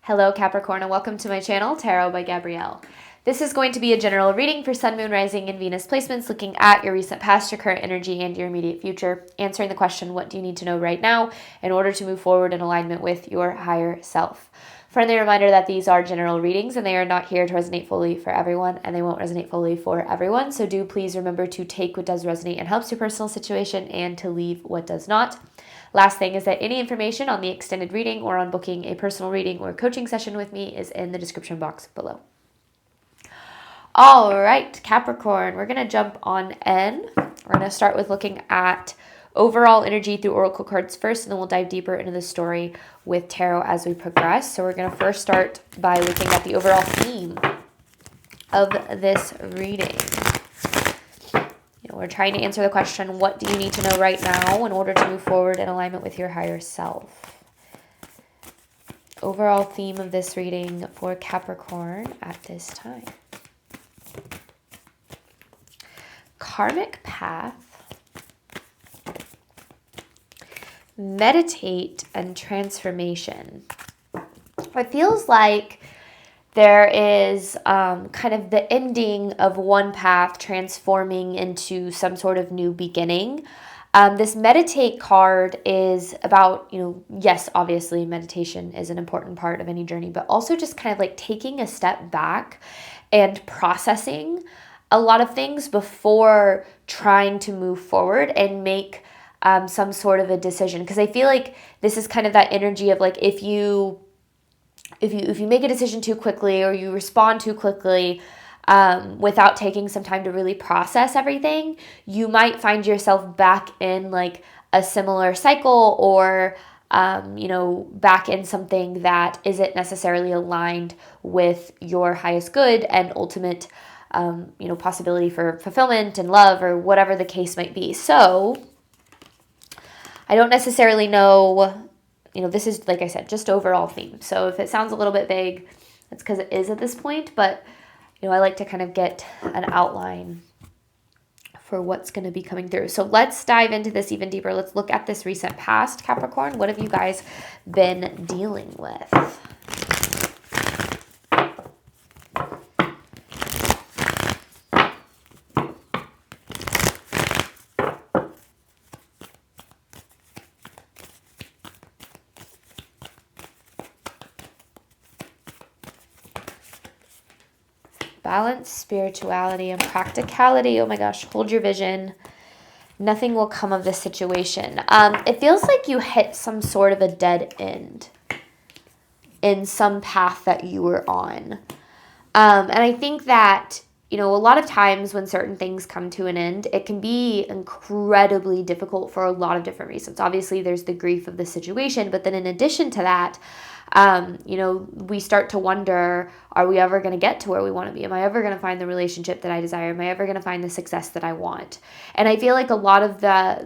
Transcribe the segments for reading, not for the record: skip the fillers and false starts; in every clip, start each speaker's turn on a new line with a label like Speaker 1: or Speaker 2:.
Speaker 1: Hello Capricorn and welcome to my channel, Tarot by Gabrielle. This is going to be a general reading for Sun, Moon, Rising, and Venus placements looking at your recent past, your current energy, and your immediate future, answering the question, what do you need to know right now in order to move forward in alignment with your higher self? Friendly reminder that these are general readings and they are not here to resonate fully for everyone, and they won't resonate fully for everyone, so do please remember to take what does resonate and helps your personal situation and to leave what does not. Last thing is that any information on the extended reading or on booking a personal reading or coaching session with me is in the description box below. All right, Capricorn, we're going to jump on in. We're going to start with looking at overall energy through oracle cards first, and then we'll dive deeper into the story with tarot as we progress. So we're going to first start by looking at the overall theme of this reading. We're trying to answer the question, what do you need to know right now in order to move forward in alignment with your higher self? Overall theme of this reading for Capricorn at this time. Karmic path, meditate, and transformation. It feels like there is kind of the ending of one path transforming into some sort of new beginning. This meditate card is about, yes, obviously meditation is an important part of any journey, but also just kind of like taking a step back and processing a lot of things before trying to move forward and make some sort of a decision. Because I feel like this is kind of that energy of like, if you make a decision too quickly or you respond too quickly without taking some time to really process everything, you might find yourself back in like a similar cycle or, back in something that isn't necessarily aligned with your highest good and ultimate, possibility for fulfillment and love or whatever the case might be. So I don't necessarily know. This is, like I said, just overall theme. So if it sounds a little bit vague, that's because it is at this point. But, I like to kind of get an outline for what's going to be coming through. So let's dive into this even deeper. Let's look at this recent past, Capricorn. What have you guys been dealing with? Balance, spirituality, and practicality. Oh my gosh, hold your vision. Nothing will come of this situation. It feels like you hit some sort of a dead end in some path that you were on. And I think that, a lot of times when certain things come to an end, it can be incredibly difficult for a lot of different reasons. Obviously, there's the grief of the situation, but then in addition to that, we start to wonder, are we ever going to get to where we want to be? Am I ever going to find the relationship that I desire? Am I ever going to find the success that I want? And I feel like a lot of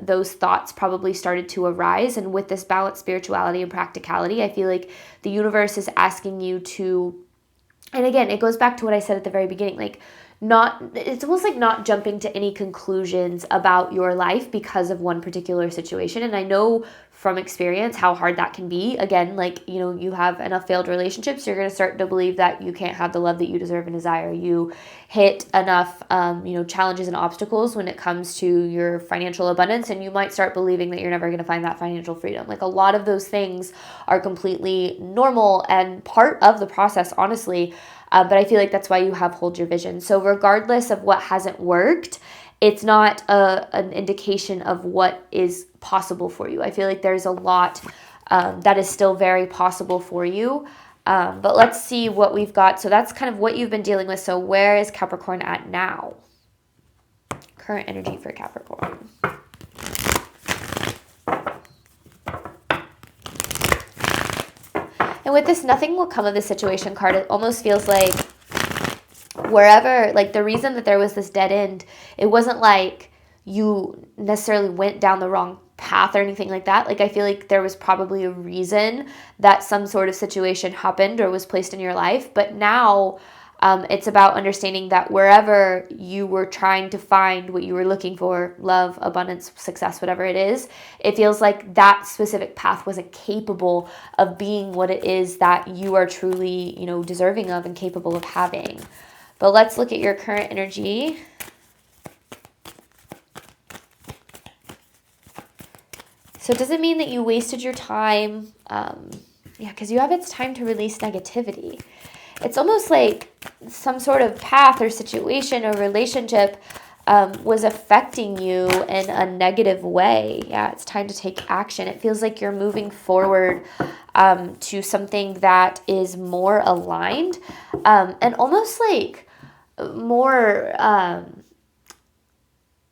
Speaker 1: those thoughts probably started to arise. And with this balance, spirituality, and practicality, I feel like the universe is asking you to, and again, it goes back to what I said at the very beginning, it's almost like not jumping to any conclusions about your life because of one particular situation. And I know from experience how hard that can be. Again, you have enough failed relationships, you're going to start to believe that you can't have the love that you deserve and desire. You hit enough, challenges and obstacles when it comes to your financial abundance, and you might start believing that you're never going to find that financial freedom. Like, a lot of those things are completely normal and part of the process, honestly. But I feel like that's why you have hold your vision. So regardless of what hasn't worked, it's not an indication of what is possible for you. I feel like there's a lot that is still very possible for you. But let's see what we've got. So that's kind of what you've been dealing with. So where is Capricorn at now? Current energy for Capricorn. And with this nothing will come of this situation card, it almost feels like wherever, like the reason that there was this dead end, it wasn't like you necessarily went down the wrong path or anything like that. Like, I feel like there was probably a reason that some sort of situation happened or was placed in your life. But now It's about understanding that wherever you were trying to find what you were looking for, love, abundance, success, whatever it is, it feels like that specific path wasn't capable of being what it is that you are truly, deserving of and capable of having. But let's look at your current energy. So it doesn't mean that you wasted your time. Because you have it's time to release negativity. It's almost like some sort of path or situation or relationship was affecting you in a negative way. Yeah, it's time to take action. It feels like you're moving forward to something that is more aligned and almost like more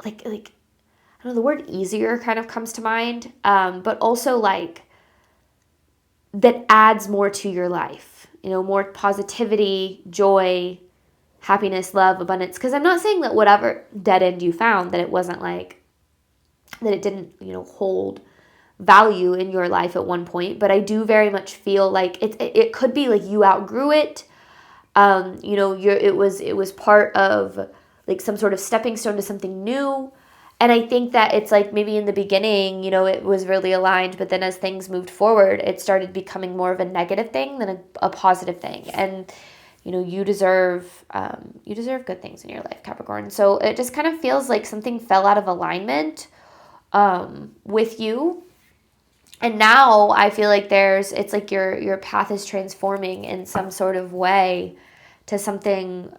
Speaker 1: like I don't know, the word easier kind of comes to mind, but also like that adds more to your life. More positivity, joy, happiness, love, abundance. Because I'm not saying that whatever dead end you found, that it wasn't like, that it didn't, hold value in your life at one point. But I do very much feel like it could be like you outgrew it. It was part of like some sort of stepping stone to something new. And I think that it's like maybe in the beginning, it was really aligned, but then as things moved forward, it started becoming more of a negative thing than a positive thing. And, you deserve good things in your life, Capricorn. So it just kind of feels like something fell out of alignment with you. And now I feel like it's like your path is transforming in some sort of way to something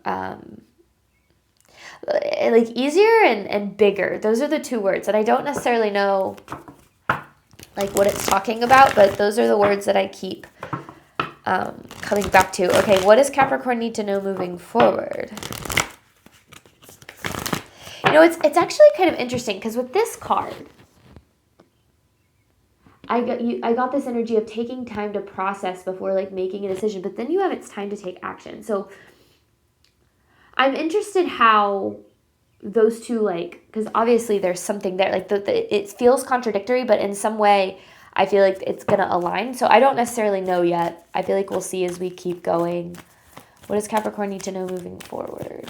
Speaker 1: like easier and bigger. Those are the two words. And I don't necessarily know like what it's talking about, but those are the words that I keep coming back to. Okay, what does Capricorn need to know moving forward? It's actually kind of interesting because with this card, I got this energy of taking time to process before like making a decision, but then you have it's time to take action. So I'm interested how those two, like, because obviously there's something there, like it feels contradictory, but in some way I feel like it's going to align. So I don't necessarily know yet. I feel like we'll see as we keep going. What does Capricorn need to know moving forward?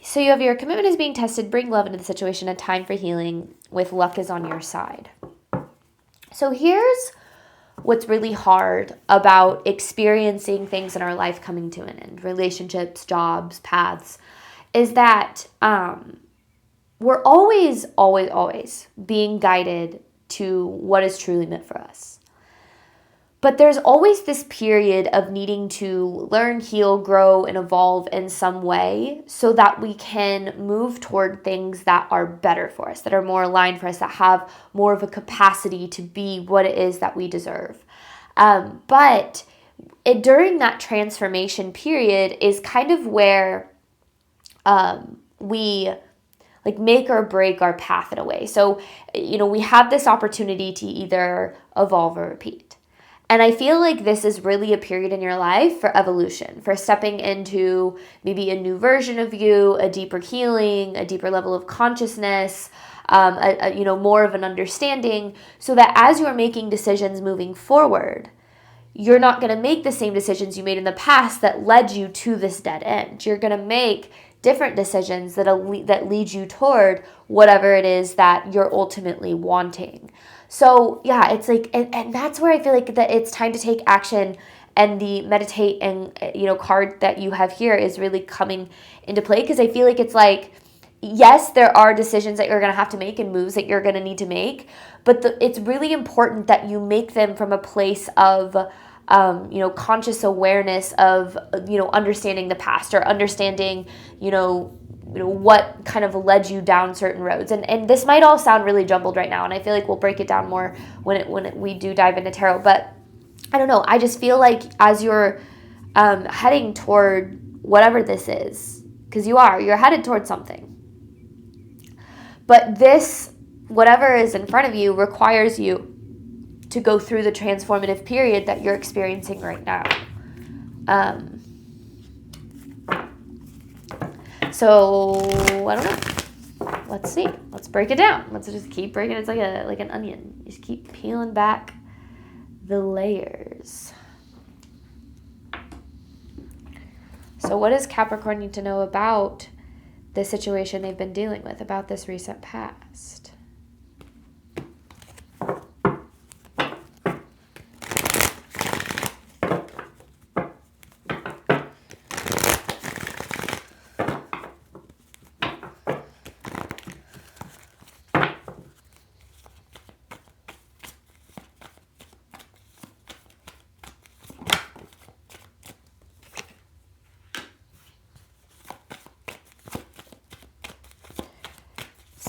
Speaker 1: So you have your commitment is being tested, bring love into the situation, a time for healing, with luck is on your side. So here's what's really hard about experiencing things in our life coming to an end, relationships, jobs, paths, is that we're always being guided to what is truly meant for us. But there's always this period of needing to learn, heal, grow, and evolve in some way so that we can move toward things that are better for us, that are more aligned for us, that have more of a capacity to be what it is that we deserve. But during that transformation period is kind of where we like make or break our path in a way. So, we have this opportunity to either evolve or repeat. And I feel like this is really a period in your life for evolution, for stepping into maybe a new version of you, a deeper healing, a deeper level of consciousness, more of an understanding, so that as you're making decisions moving forward, you're not going to make the same decisions you made in the past that led you to this dead end. You're going to make different decisions that lead you toward whatever it is that you're ultimately wanting. So yeah, it's like, and that's where I feel like that it's time to take action, and the meditate and, card that you have here is really coming into play, because I feel like it's like, yes, there are decisions that you're going to have to make and moves that you're going to need to make, but it's really important that you make them from a place of, conscious awareness of, understanding the past, or understanding, what kind of led you down certain roads. And this might all sound really jumbled right now, and I feel like we'll break it down more when we do dive into tarot. But I don't know, I just feel like as you're heading toward whatever this is, because you're headed toward something. But this, whatever is in front of you, requires you to go through the transformative period that you're experiencing right now. So, I don't know. Let's see. Let's break it down. Let's just keep breaking it. It's like an onion. Just keep peeling back the layers. So what does Capricorn need to know about the situation they've been dealing with, about this recent past?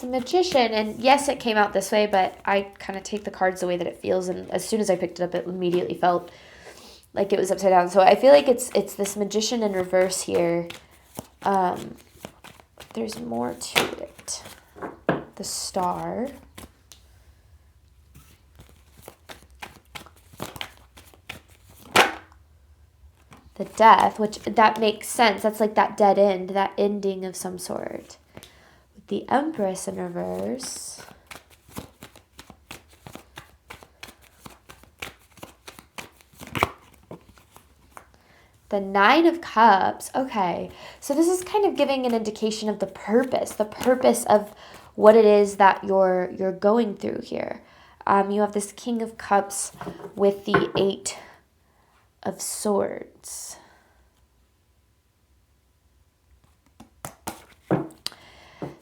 Speaker 1: Magician, and yes, it came out this way, but I kind of take the cards the way that it feels, and as soon as I picked it up, it immediately felt like it was upside down. So I feel like it's this Magician in reverse here. There's more to it. The Star. The Death, which that makes sense. That's like that dead end, that ending of some sort. The Empress in reverse. The Nine of Cups. Okay. So this is kind of giving an indication of the purpose of what it is that you're going through here. You have this King of Cups with the Eight of Swords.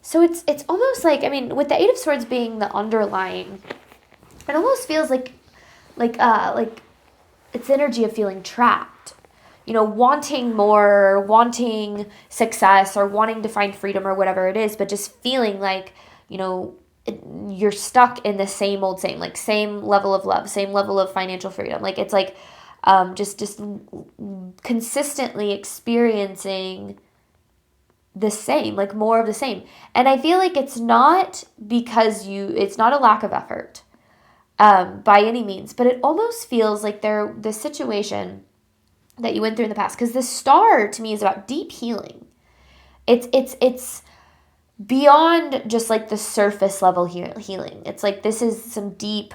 Speaker 1: So it's almost like, I mean, with the Eight of Swords being the underlying, it almost feels like it's energy of feeling trapped. You know, wanting more, wanting success, or wanting to find freedom or whatever it is, but just feeling like, you know, you're stuck in the same old same, like same level of love, same level of financial freedom. Like it's like just consistently experiencing the same, like more of the same. And I feel like it's not because it's not a lack of effort by any means, but it almost feels like the situation that you went through in the past, because the Star to me is about deep healing. It's beyond just like the surface level healing. It's like this is some deep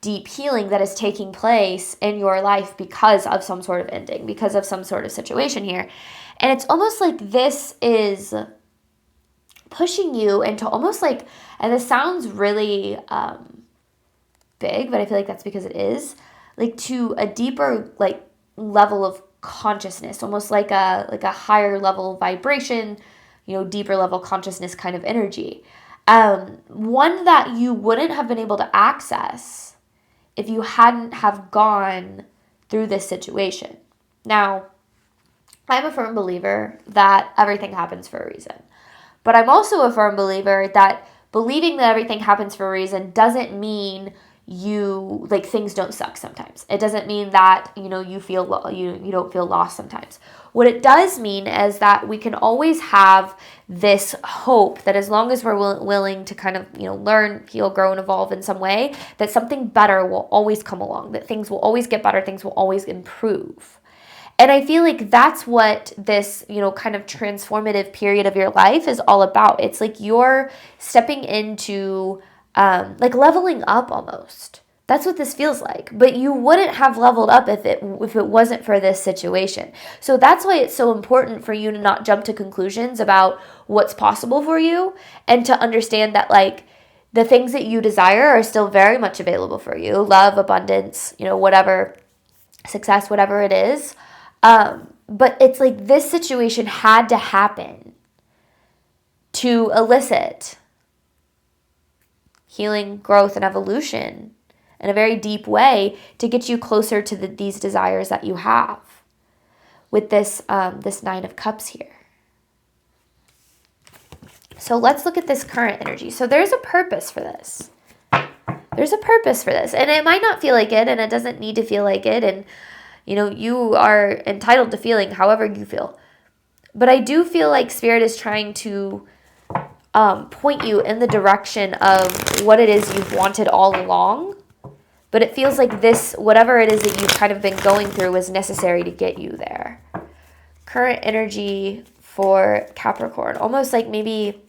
Speaker 1: healing that is taking place in your life because of some sort of ending, because of some sort of situation here. And it's almost like this is pushing you into almost like, and this sounds really big, but I feel like that's because it is, like to a deeper like level of consciousness, almost like a higher level vibration, you know, deeper level consciousness kind of energy. One that you wouldn't have been able to access if you hadn't have gone through this situation. Now, I'm a firm believer that everything happens for a reason. But I'm also a firm believer that believing that everything happens for a reason doesn't mean you, like, things don't suck sometimes. It doesn't mean that, you know, you don't feel lost sometimes. What it does mean is that we can always have this hope that as long as we're willing to kind of, you know, learn, heal, grow, and evolve in some way, that something better will always come along, that things will always get better, things will always improve. And I feel like that's what this, you know, kind of transformative period of your life is all about. It's like you're stepping into, like leveling up almost. That's what this feels like. But you wouldn't have leveled up if it wasn't for this situation. So that's why it's so important for you to not jump to conclusions about what's possible for you, and to understand that, like, the things that you desire are still very much available for you. Love, abundance, you know, whatever, success, whatever it is. But it's like this situation had to happen to elicit healing, growth, and evolution in a very deep way to get you closer to these desires that you have with this Nine of Cups here. So let's look at this current energy. So there's a purpose for this. There's a purpose for this. And it might not feel like it, and it doesn't need to feel like it. And you know, you are entitled to feeling however you feel. But I do feel like Spirit is trying to point you in the direction of what it is you've wanted all along. But it feels like this, whatever it is that you've kind of been going through, was necessary to get you there. Current energy for Capricorn. Almost like maybe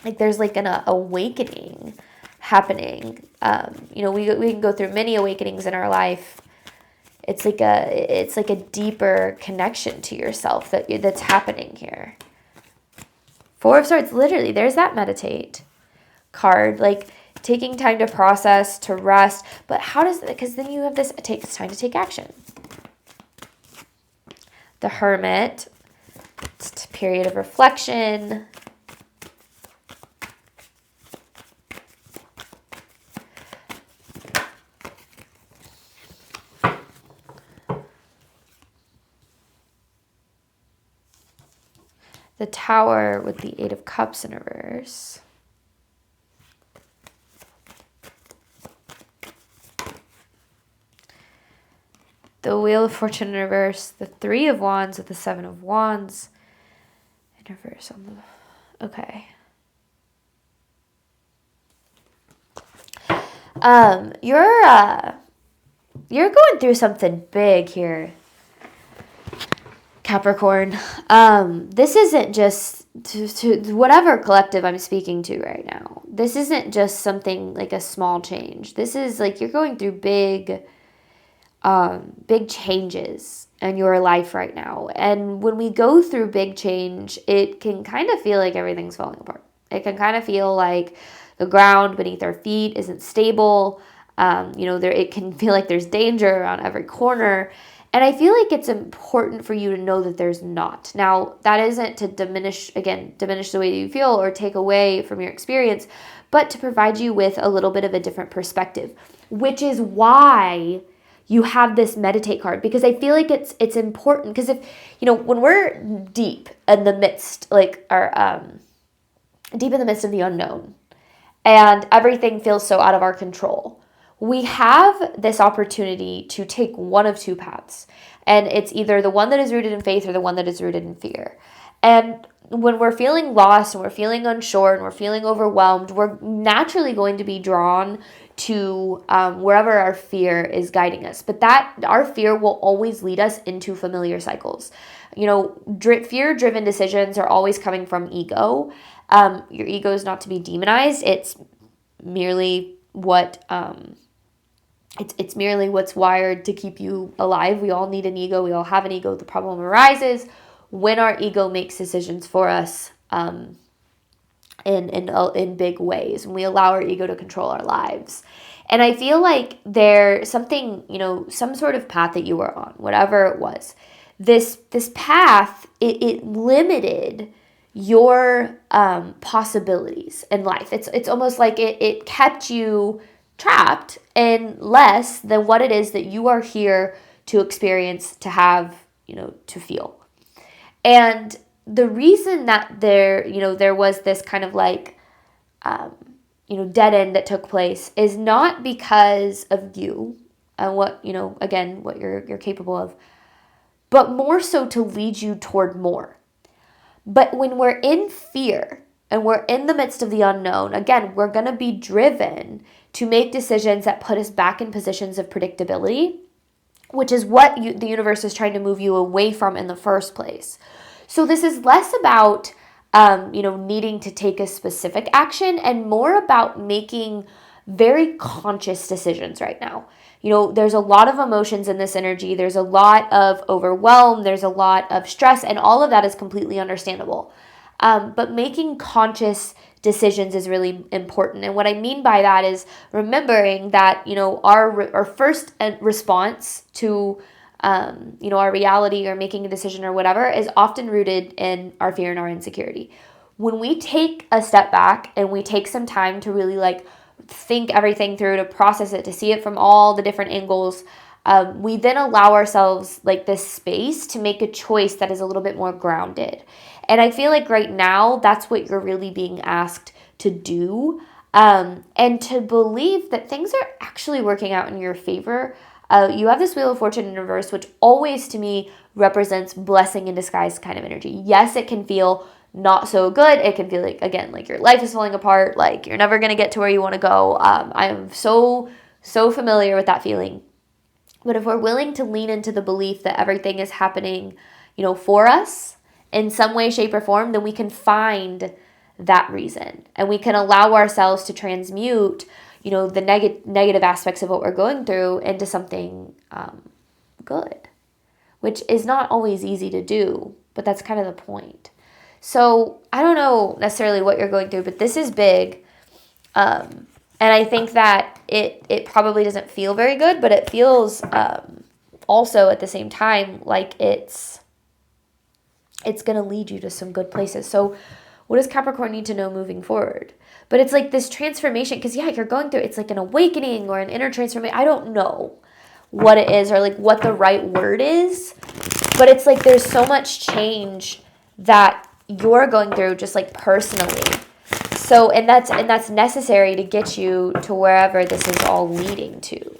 Speaker 1: like there's like an awakening happening. We can go through many awakenings in our life. It's like a deeper connection to yourself that's happening here. Four of Swords, literally, there's that meditate card, like taking time to process, to rest. But how does, because then you have this, it takes time to take action. The Hermit, it's a period of reflection. The Tower with the Eight of Cups in reverse. The Wheel of Fortune in reverse. The Three of Wands with the Seven of Wands in reverse. Okay. You're going through something big here, Capricorn. This isn't just to whatever collective I'm speaking to right now. This isn't just something like a small change. This is like you're going through big changes in your life right now. And when we go through big change, it can kind of feel like everything's falling apart. It can kind of feel like the ground beneath our feet isn't stable. It can feel like there's danger around every corner. And I feel like it's important for you to know that there's not. Now, that isn't to diminish the way you feel or take away from your experience, but to provide you with a little bit of a different perspective, which is why you have this meditate card, because I feel like it's important, because if, when we're deep in the midst, deep in the midst of the unknown and everything feels so out of our control, we have this opportunity to take one of two paths. And it's either the one that is rooted in faith or the one that is rooted in fear. And when we're feeling lost and we're feeling unsure and we're feeling overwhelmed, we're naturally going to be drawn to wherever our fear is guiding us. But our fear will always lead us into familiar cycles. Fear-driven decisions are always coming from ego. Your ego is not to be demonized. It's merely it's merely what's wired to keep you alive. We all need an ego. We all have an ego. The problem arises when our ego makes decisions for us in big ways, and we allow our ego to control our lives. And I feel like there's something, some sort of path that you were on, whatever it was. This path, it limited your possibilities in life. It's almost like it kept you trapped in less than what it is that you are here to experience, to have, to feel. And the reason that there was this kind of like, dead end that took place is not because of you and what you're capable of, but more so to lead you toward more. But when we're in fear and we're in the midst of the unknown, again, we're going to be driven to make decisions that put us back in positions of predictability, which is what the universe is trying to move you away from in the first place. So this is less about, needing to take a specific action and more about making very conscious decisions right now. There's a lot of emotions in this energy. There's a lot of overwhelm. There's a lot of stress, and all of that is completely understandable. But making conscious decisions is really important. And what I mean by that is remembering that, our first response to, our reality or making a decision or whatever is often rooted in our fear and our insecurity. When we take a step back and we take some time to really think everything through, to process it, to see it from all the different angles, we then allow ourselves this space to make a choice that is a little bit more grounded. And I feel like right now, that's what you're really being asked to do, and to believe that things are actually working out in your favor. You have this Wheel of Fortune in reverse, which always to me represents blessing in disguise kind of energy. Yes, it can feel not so good. It can feel like your life is falling apart, like you're never going to get to where you want to go. I am so familiar with that feeling. But if we're willing to lean into the belief that everything is happening, for us, in some way, shape, or form, then we can find that reason. And we can allow ourselves to transmute, the negative aspects of what we're going through into something good, which is not always easy to do, but that's kind of the point. So I don't know necessarily what you're going through, but this is big. And I think that it probably doesn't feel very good, but it feels also at the same time like it's going to lead you to some good places. So what does Capricorn need to know moving forward? But it's like this transformation, because you're going through, it's like an awakening or an inner transformation. I don't know what it is or like what the right word is, but it's like there's so much change that you're going through just like personally. So, and that's necessary to get you to wherever this is all leading to.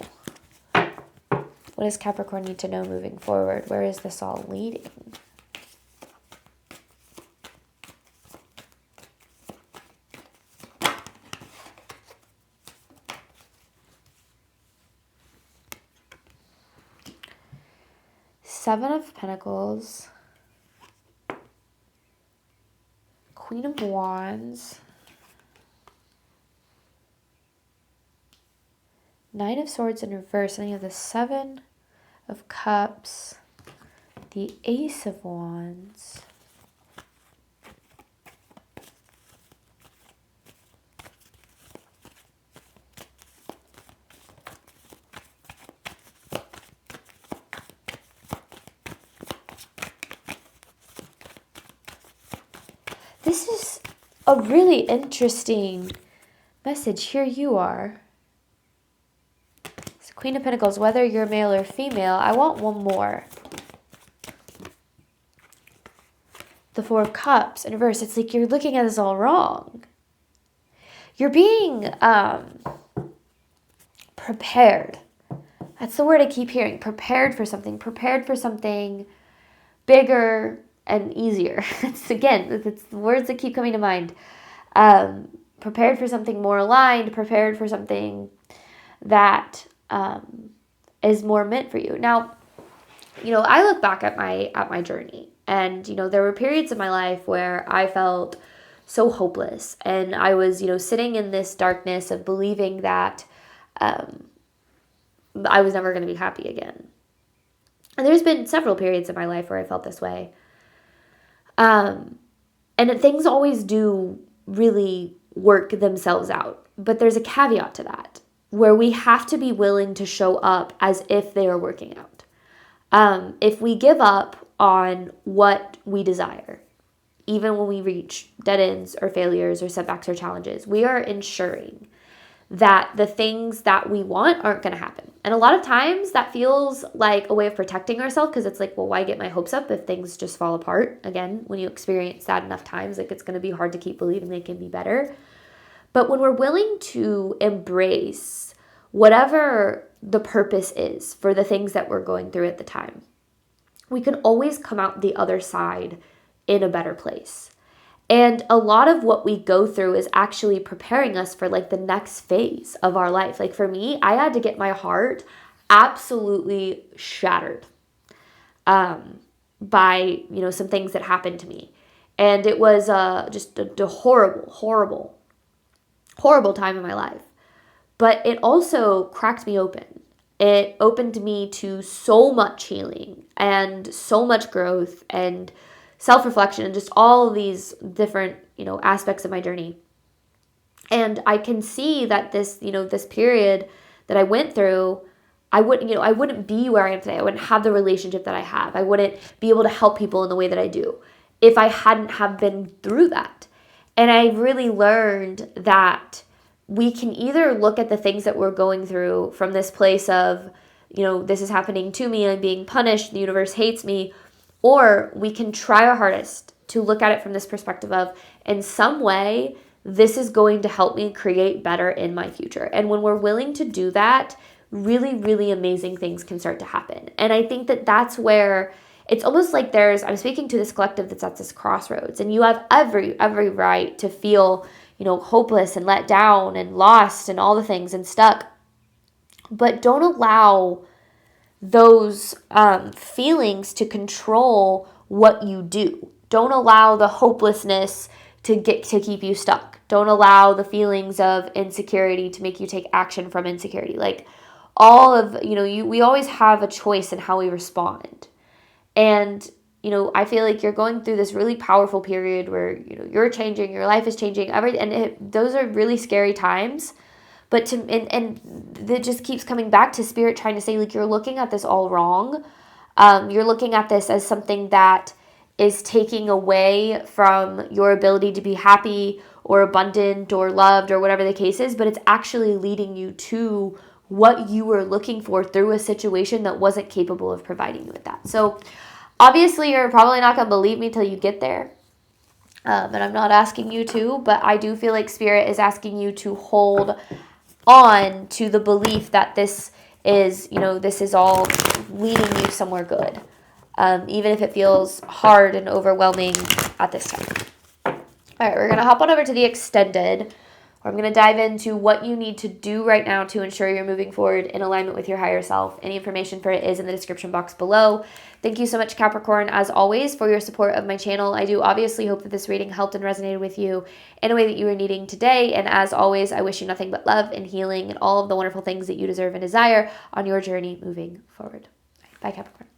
Speaker 1: What does Capricorn need to know moving forward? Where is this all leading? Seven of Pentacles, Queen of Wands, Nine of Swords in reverse, and then you have the Seven of Cups, the Ace of Wands, this is a really interesting message. Here you are. So Queen of Pentacles, whether you're male or female, I want one more. The Four of Cups in reverse. It's like you're looking at this all wrong. You're being prepared. That's the word I keep hearing. Prepared for something bigger and easier. It's the words that keep coming to mind. Prepared for something more aligned, prepared for something that is more meant for you. Now, I look back at my journey, and there were periods in my life where I felt so hopeless, and I was sitting in this darkness of believing that I was never going to be happy again. And there's been several periods in my life where I felt this way. And things always do really work themselves out. But there's a caveat to that, where we have to be willing to show up as if they are working out. If we give up on what we desire, even when we reach dead ends or failures or setbacks or challenges, we are ensuring that the things that we want aren't going to happen. And a lot of times that feels like a way of protecting ourselves, because it's like, well, why get my hopes up if things just fall apart? Again, when you experience that enough times, like it's going to be hard to keep believing they can be better. But when we're willing to embrace whatever the purpose is for the things that we're going through at the time, we can always come out the other side in a better place. And a lot of what we go through is actually preparing us for like the next phase of our life. Like for me, I had to get my heart absolutely shattered by, some things that happened to me. And it was just a horrible, horrible, horrible time in my life. But it also cracked me open. It opened me to so much healing and so much growth and self-reflection and just all of these different, aspects of my journey. And I can see that this period that I went through, I wouldn't be where I am today. I wouldn't have the relationship that I have. I wouldn't be able to help people in the way that I do if I hadn't have been through that. And I really learned that we can either look at the things that we're going through from this place of, this is happening to me, I'm being punished, the universe hates me, or we can try our hardest to look at it from this perspective of, in some way, this is going to help me create better in my future. And when we're willing to do that, really, really amazing things can start to happen. And I think that that's where it's almost like I'm speaking to this collective that's at this crossroads, and you have every right to feel, hopeless and let down and lost and all the things and stuck. But don't allow those feelings to control what you do. Don't allow the hopelessness to keep you stuck. Don't allow the feelings of insecurity to make you take action from insecurity. Like all of, we always have a choice in how we respond. And, I feel like you're going through this really powerful period where, you're changing, your life is changing, those are really scary times. But and it just keeps coming back to Spirit trying to say, like, you're looking at this all wrong. You're looking at this as something that is taking away from your ability to be happy or abundant or loved or whatever the case is, but it's actually leading you to what you were looking for through a situation that wasn't capable of providing you with that. So obviously you're probably not going to believe me till you get there. And I'm not asking you to, but I do feel like Spirit is asking you to hold on to the belief that this is all leading you somewhere good. Even if it feels hard and overwhelming at this time. All right, we're going to hop on over to the extended. I'm going to dive into what you need to do right now to ensure you're moving forward in alignment with your higher self. Any information for it is in the description box below. Thank you so much, Capricorn, as always, for your support of my channel. I do obviously hope that this reading helped and resonated with you in a way that you were needing today. And as always, I wish you nothing but love and healing and all of the wonderful things that you deserve and desire on your journey moving forward. Bye, Capricorn.